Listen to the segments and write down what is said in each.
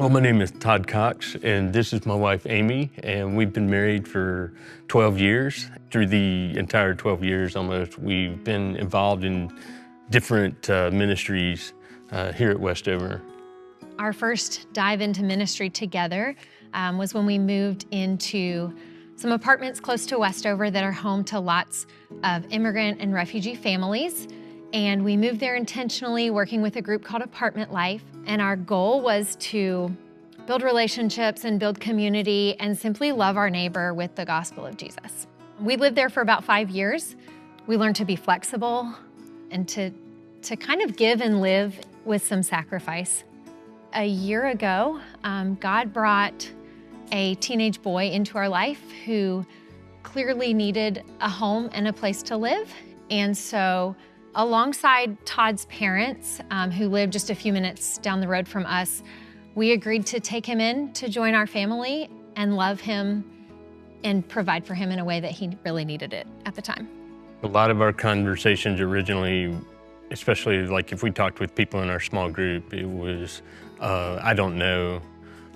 Well, my name is Todd Cox, and this is my wife, Amy, and we've been married for 12 years. Through the entire 12 years almost, we've been involved in different ministries here at Westover. Our first dive into ministry together was when we moved into some apartments close to Westover that are home to lots of immigrant and refugee families. And we moved there intentionally, working with a group called Apartment Life. And our goal was to build relationships and build community and simply love our neighbor with the gospel of Jesus. We lived there for about 5 years. We learned to be flexible and to kind of give and live with some sacrifice. A year ago, God brought a teenage boy into our life who clearly needed a home and a place to live. And so alongside Todd's parents, who lived just a few minutes down the road from us, we agreed to take him in to join our family and love him and provide for him in a way that he really needed it at the time. A lot of our conversations originally, especially like if we talked with people in our small group, it was, I don't know,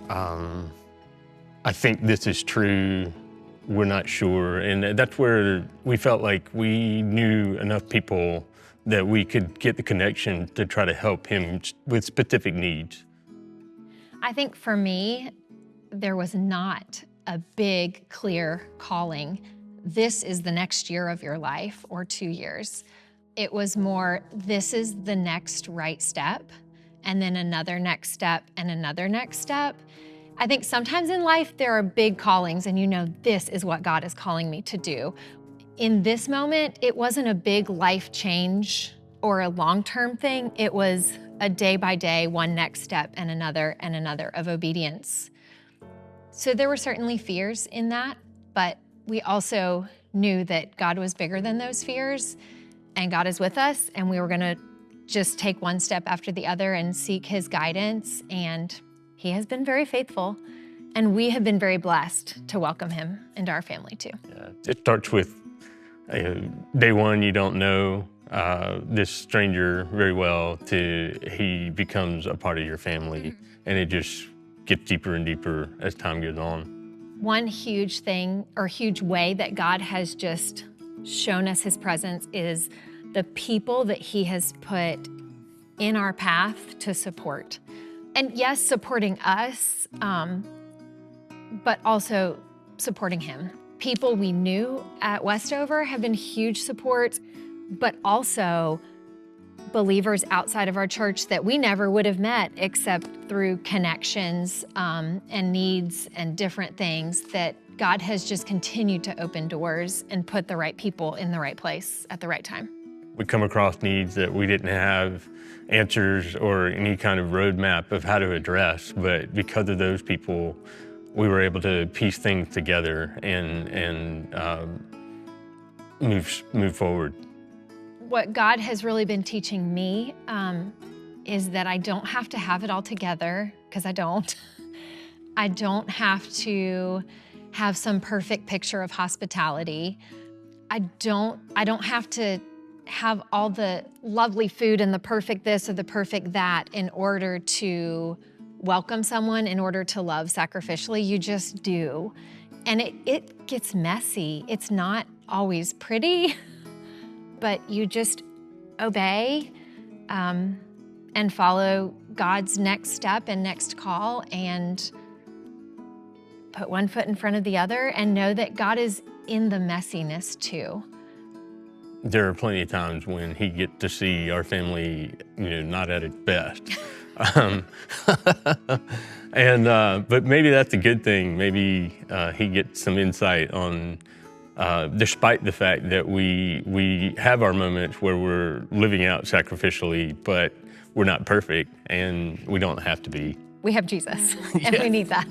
I think this is true, we're not sure. And that's where we felt like we knew enough people that we could get the connection to try to help him with specific needs. I think for me, there was not a big, clear calling. This is the next year of your life or 2 years. It was more, this is the next right step, and then another next step and another next step. I think sometimes in life there are big callings and you know this is what God is calling me to do. In this moment, it wasn't a big life change or a long-term thing. It was a day by day, one next step and another of obedience. So there were certainly fears in that, but we also knew that God was bigger than those fears and God is with us, and we were gonna just take one step after the other and seek His guidance, and He has been very faithful, and we have been very blessed to welcome Him into our family too. Yeah, it starts with day one, you don't know this stranger very well, to he becomes a part of your family, and it just gets deeper and deeper as time goes on. One huge thing or huge way that God has just shown us His presence is the people that He has put in our path to support. And yes, supporting us, but also supporting Him. People we knew at Westover have been huge support, but also believers outside of our church that we never would have met except through connections and needs and different things that God has just continued to open doors and put the right people in the right place at the right time. We come across needs that we didn't have answers or any kind of roadmap of how to address, but because of those people, we were able to piece things together and move forward. What God has really been teaching me is that I don't have to have it all together, because I don't. I don't have to have some perfect picture of hospitality. I don't have to have all the lovely food and the perfect this or the perfect that in order to welcome someone, in order to love sacrificially. You just do. And it gets messy. It's not always pretty, but you just obey and follow God's next step and next call and put one foot in front of the other and know that God is in the messiness too. There are plenty of times when he gets to see our family, not at its best. But maybe that's a good thing. Maybe he gets some insight on, despite the fact that we have our moments where we're living out sacrificially, but we're not perfect and we don't have to be. We have Jesus, and we need that.